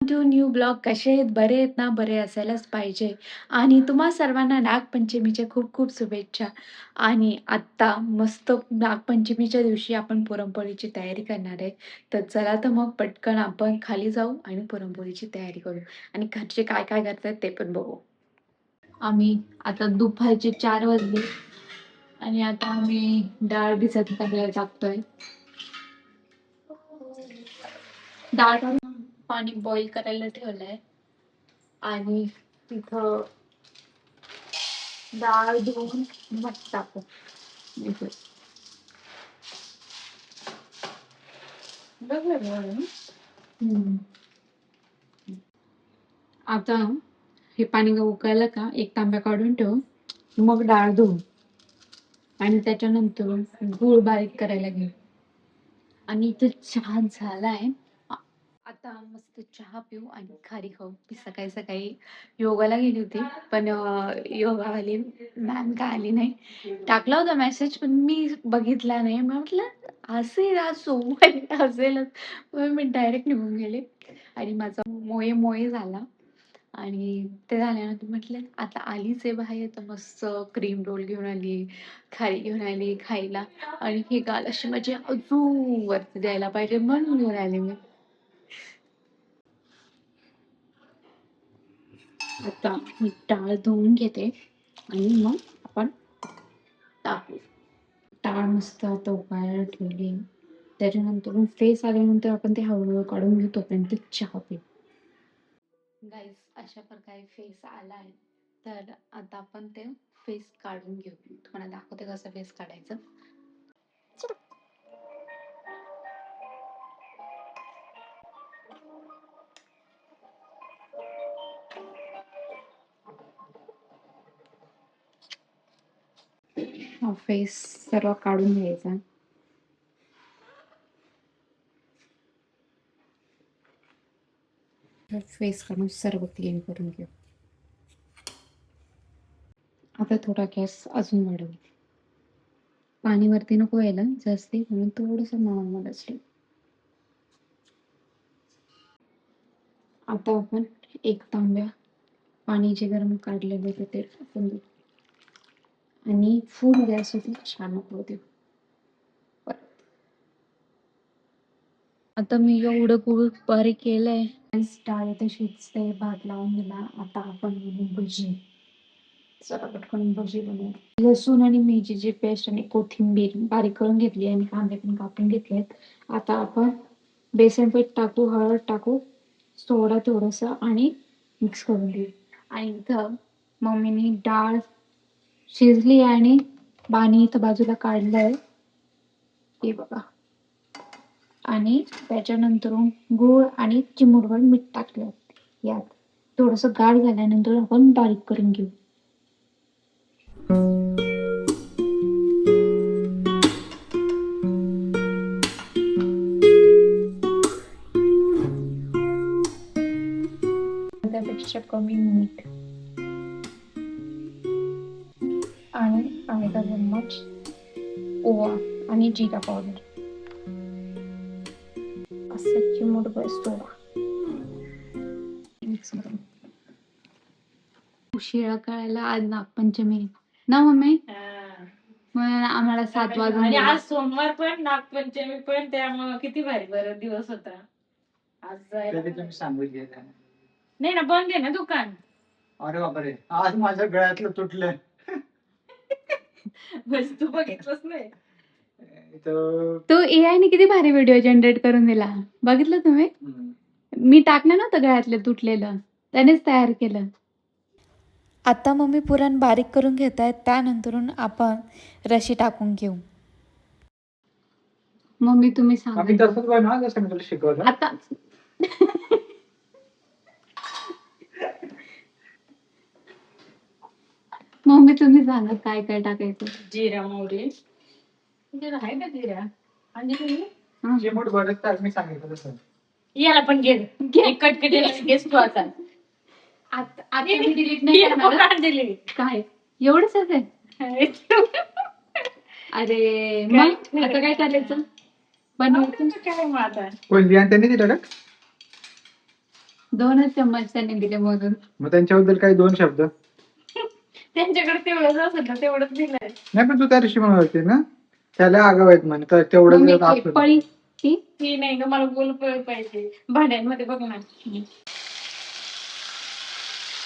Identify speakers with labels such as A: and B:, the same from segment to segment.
A: To new blog. कसे आहेत? बरे आहेत ना? बरे असायलाच पाहिजे. आणि तुम्हा सर्वांना नागपंचमीच्या खूप खूप शुभेच्छा. आणि आत्ता मस्त नागपंचमीच्या दिवशी आपण पुरणपोळीची तयारी करणार आहे. तर चला तर मग पटकन आपण खाली जाऊ आणि पुरणपोळीची तयारी करू. आणि घरचे काय काय करतात ते पण बघू. आम्ही आता दुपारचे 4 वाजले आणि आता आम्ही डाळ भिजत टाकायला टाकतोय. डाळ काढून पाणी बॉईल करायला ठेवलंय आणि तिथं डाळ धुवून मग टाकू. हम्म. आता हे पाणी उकळलं का एक तांब्या काढून ठेवू, मग डाळ धुवू आणि त्याच्यानंतर गूळ बारीक करायला घेऊ. आणि इथं चहा झालाय. आता मस्त चहा पिऊ आणि खारी खाऊ. मी सकाळी सकाळी योगाला गेली होती, पण योगावाली मॅम काय आली नाही. टाकला होता मेसेज पण मी बघितला नाही. मग म्हटलं असेल आज सोमवारी असेलच, मग मी डायरेक्ट निघून गेले आणि माझा मोये मोये झाला. आणि ते झाल्यानंतर म्हटलं आता आलीच आहे बाहेर तर मस्त क्रीम रोल घेऊन आली, खारी घेऊन आली खायला. आणि ही गाल अशी माझी अजून वरती द्यायला पाहिजे म्हणून घेऊन आली मी. आता मी डाळ धुवून घेते आणि मग आपण टाकू. डाळ मस्त आता उकळायला ठेवली. त्याच्यानंतर फेस आल्यानंतर आपण ते हळूहळू काढून घेऊ, तोपर्यंत चहा पिऊ. गाईस अशा प्रकारे फेस आलाय. तर आता आपण ते फेस काढून घेऊ. तुम्हाला दाखवते कसं फेस काढायचं. हा फेस सर्व काढून घ्यायचा. फेस काढून सर्व क्लीन करून घेऊ. आता थोडा गॅस अजून वाढवू. पाणी वरती नको यायला जास्ती, म्हणून थोडस नॉर्मल असते. आता आपण एक तांब्या पाणी जे गरम काढलेलं होतं ते टाकून देऊ आणि फुल गॅस होती छान उकळू देऊ. आता मी एवढं गुळ बारीक केलंय. डाळ तशीच ते भात लावून दिला. आता आपण भजी, चला पटकन भजी बनवू. लसूण आणि मिरचीची पेस्ट आणि कोथिंबीर बारीक करून घेतली आणि कांदे पण कापून घेतलेत. आता आपण बेसन पीठ टाकू, हळद टाकू, सोडा थोडस आणि मिक्स करून घेऊ. आणि इथं मम्मीने डाळ शिजली आणि पाणी इथं बाजूला काढलंय हे बघा. आणि त्याच्यानंतर गूळ आणि चिमूटभर मीठ टाकलं यात. थोडस गाढ झाल्यानंतर आपण बारीक करून घेऊ. त्यापेक्षा कमी मीठ आणि अर्धा चम्मच ओवा आणि जिरा पावडर, असं चिमूटभर सोडा मिक्स करून. उशिरा कळायला आज नागपंचमी ना मम्मी, मग आम्हाला 7 वाजून
B: आणि
A: गेले.
B: आज सोमवार पण नागपंचमी पण, त्यामुळे किती भारी बरं दिवस होता आज जायला.
C: तुम्ही सांगितले
B: नाही ना, बंद आहे ना दुकान.
C: अरे बापरे, आज माझ्या गळ्यातलं तुटलं.
B: बस तू बघितलंच नाही.
A: तो AI ने किती भारी व्हिडिओ जनरेट करून दिला, बघितलं तुम्ही? मी टाकलं नव्हतं गळ्यातलं तुटलेलं, त्यानेच तयार केलं. आता मम्मी पुरण बारीक करून घेत आहेत. त्यानंतरून आपण रशी टाकून घेऊ. मम्मी तुम्ही
C: आम्ही
A: सांगा
C: तसंच बनवा जसं मी तुला शिकवलं.
A: आता. मम्मी तुम्ही सांगा काय काय टाकायचं.
B: जिरा मोहरी, जिरा आहे का जिरा आणि
C: चिमूट भरत टाक, मी सांगितलं तसं.
B: याला पण घे एक कटकटीला घेस तू आता.
A: आता मी डिलीट नाही करणार.
B: दिली
A: काय एवढंच आहे? अरे मग आता काय करायचं? बनवायचं
B: काय मग आता.
C: कोण बियाण त्यांनी दिलं का?
A: 2च चम्मच त्याने दिले मोजून.
C: मग त्यांच्याबद्दल काही 2 शब्द.
B: त्यांच्याकडे तेवढंच असेल ना तेवढंच दिलंय.
C: नाही पण तू त्या दिवशी म्हणत होती ना त्याला आगाव आहेत म्हणे तर तेवढंच
A: मम्मी
C: दाखवलं.
A: खेपळी ती
B: ती नाही ग मला गोलपोळी पाहिजे भांड्यांमध्ये बघ ना.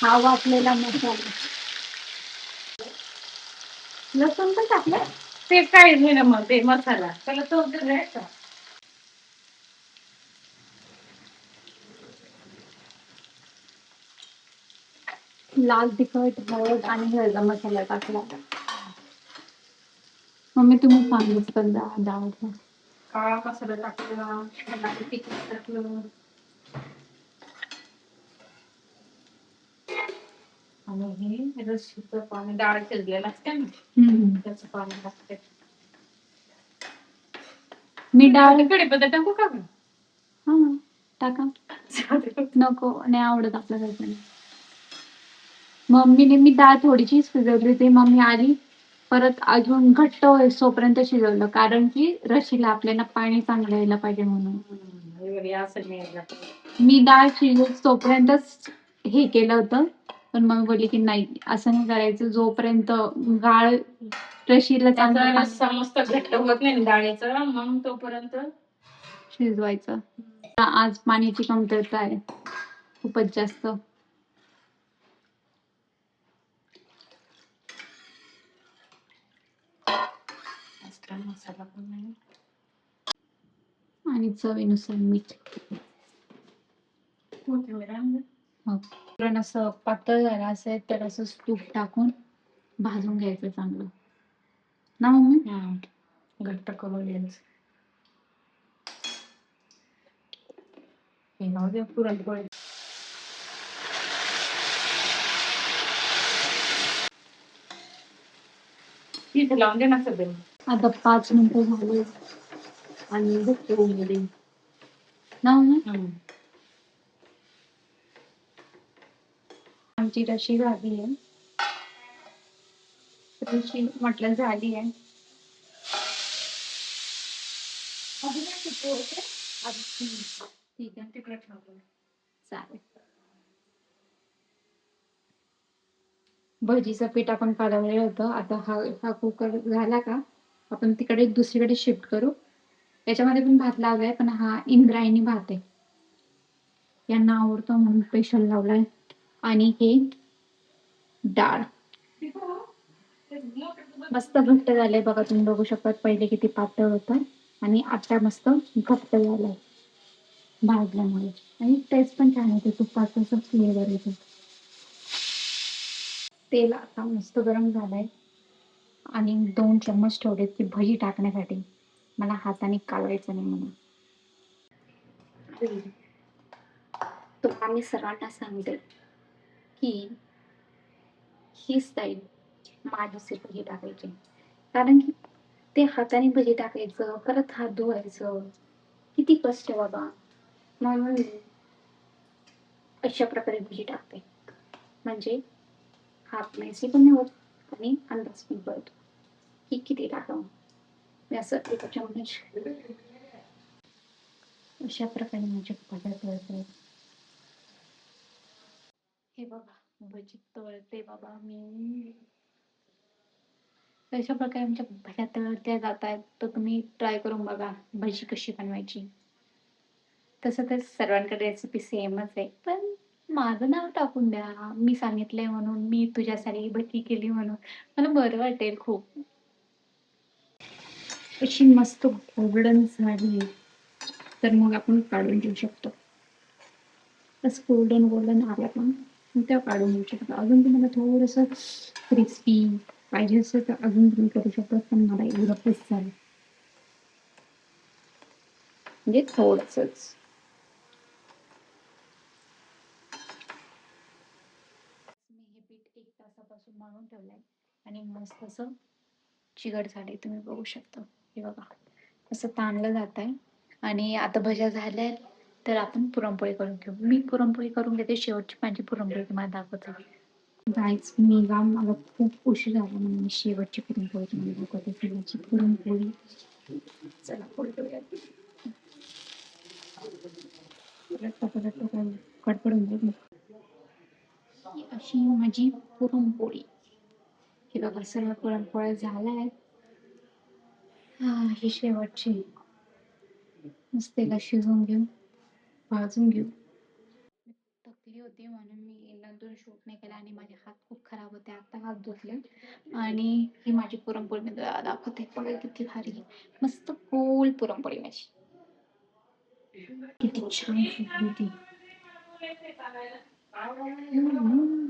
A: हा वाटलेला मसाला. लसूण पण टाकलं.
B: ते काय नाही मग ते मसाला त्याला चव दिलाय का.
A: लाल तिखट हळद आणि हळद मसाला टाकला. मम्मी तुम्ही सांगितलं डाळ.
B: काळा मसाला टाकला लाल तिखट टाकलं आणि हे रशीचं पाणी डाळ शिजलेलं असते ना त्याचं पाणी लागते.
A: मी डाळ
B: कढीपत्ता टाकू का ग?
A: हा टाका. नको नाही आवडत आपल्याला. मम्मीने मी डाळ थोडीशी शिजवली होती. मम्मी आली परत अजून घट्ट होईपर्यंत शिजवलं कारण की रशीला आपल्याला पाणी चांगलं यायला पाहिजे म्हणून.
B: असं नाही
A: मी डाळ शिजत तोपर्यंतच हे केलं होतं पण मग बोलली की नाही असं नाही करायचं जोपर्यंत गाळ रशीला चांगलं
B: रस्सा मस्त घट्ट होत नाही डाळीचं मग तोपर्यंत
A: शिजवायचं. आज पाण्याची कमतरता आहे खूपच जास्त.
B: मसाला पण नाही
A: आणि चवीनुसार मीठ. पुरण असं पातळ झालं असेल तर असं तूप टाकून भाजून घ्यायचं चांगलं ना मम्मी.
B: घट्ट करून घ्यायचं. हे राहू दे पुरणपोळी. इथे लावून दे ना सगळं.
A: आता 5 मिनिटं झाली आणि बघते ना मम्मी. आमची रशी झाली आहे. रशी म्हटलं झाली आहे. ठीक आहे
B: तिकडे ठेवतो.
A: चालेल. भजीचं पीठ आपण कालवलेलं होतं. आता हा कुकर झाला का आपण तिकडे दुसरीकडे शिफ्ट करू. याच्यामध्ये पण भात लावलाय पण हा इंद्रायणी भात आहे. यांना आवडतो म्हणून स्पेशल लावलाय. आणि हे डाळ मस्त घट्ट झालंय बघा. तुम्ही बघू शकता पहिले किती पातळ होतं आणि आता मस्त घट्ट झालंय भाजल्यामुळे. आणि टेस्ट पण छान येते. तुपाचं असं फ्लेवर येतो. तेल आता मस्त गरम झालंय आणि 2 चम्मच ठेवलेत की भजी टाकण्यासाठी. मला हाताने कालवायचं नाही म्हणून. तुम्हाला मी सर्वांना सांगते की ही स्टाईल माझी भजी टाकायची कारण की ते हाताने भजी टाकायचं परत हात धुवायचं किती कष्ट बाबा. म्हणून अशा प्रकारे भजी टाकते म्हणजे हात मेसी पण नाही होत आणि अंदाज पण कळतो की किती टाकावं. मी असं एका चमच अशा प्रकारे माझे पदार्थ तळते. हे बघा भजी तळते बाबा मी. अशा प्रकारे आमच्या भज्या तळल्या जात आहेत. तर तुम्ही ट्राय करून बघा भजी कशी बनवायची. तसं तर सर्वांकडे रेसिपी सेमच आहे पण माझं नाव टाकून द्या. मी सांगितलंय म्हणून मी तुझ्यासाठी भजी केली म्हणून मला बरं वाटेल खूप. अशी मस्त गोल्डन झाली तर मग आपण काढून घेऊ शकतो. तसं गोल्डन आला पण तेव्हा काढून घेऊ शकतो. अजून तुम्हाला थोडंसं क्रिस्पी पाहिजे असेल तर अजून तुम्ही करू शकता पण मला एवढं पीस झालं म्हणजे थोडंसंच. मी हे पीठ 1 तासापासून मळून ठेवलंय आणि मस्त असं चिकट झाले. तुम्ही बघू शकता. हे बघा असं ताणलं जात आहे आणि आता भज्या झाल्या तर आपण पुरणपोळी करून घेऊ. मी पुरणपोळी करून घेते. शेवटची माझी पुरणपोळी तुम्हाला दाखवते. गाईज मला खूप उशीर झाला म्हणून मी शेवटची पुरणपोळी तुम्हाला दाखवते. शेवटची पुरणपोळी चला पोळी करूया. फडफडून जाईल. ही अशी माझी पुरणपोळी. हे बघा सर्व पुरणपोळ्या झाल्या आहेत. ही शेवटची. मस्त तिला शिजवून घेऊ, भाजून घेऊ. थकली होती म्हणून मी नंतर शूट नाही केला आणि माझे हात खूप खराब होते. आता हात धुतले आणि ही माझी पुरणपोळी मी तुला दाखवते. बघा किती भारी मस्त गोल पुरणपोळी माझी. किती छान फुगली ती.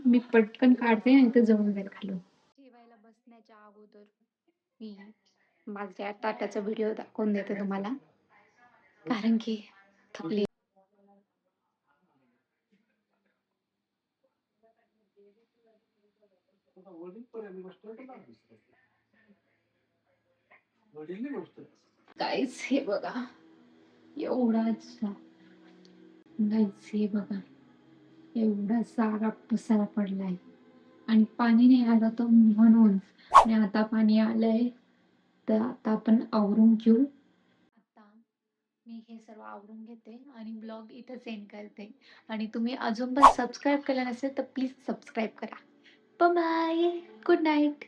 A: मी पटकन काढते आणि ते जळून जाईल खालून. जेवायला बसण्याच्या अगोदर मी माझ्या ताटाचा व्हिडिओ दाखवून देते तुम्हाला, कारण की थकली. गाईस हे बघा एवढाच. गाईस हे बघा एवढा सारा पसारा पडलाय आणि पाणी नाही आलं तर म्हणून. आणि आता पाणी आलंय तर आता आपण आवरून घेऊ. आता मी हे सर्व आवरून घेते आणि ब्लॉग इथं सेंड करते. आणि तुम्ही अजून पण सबस्क्राईब केलं नसेल तर प्लीज सबस्क्राईब करा. Bye, good night.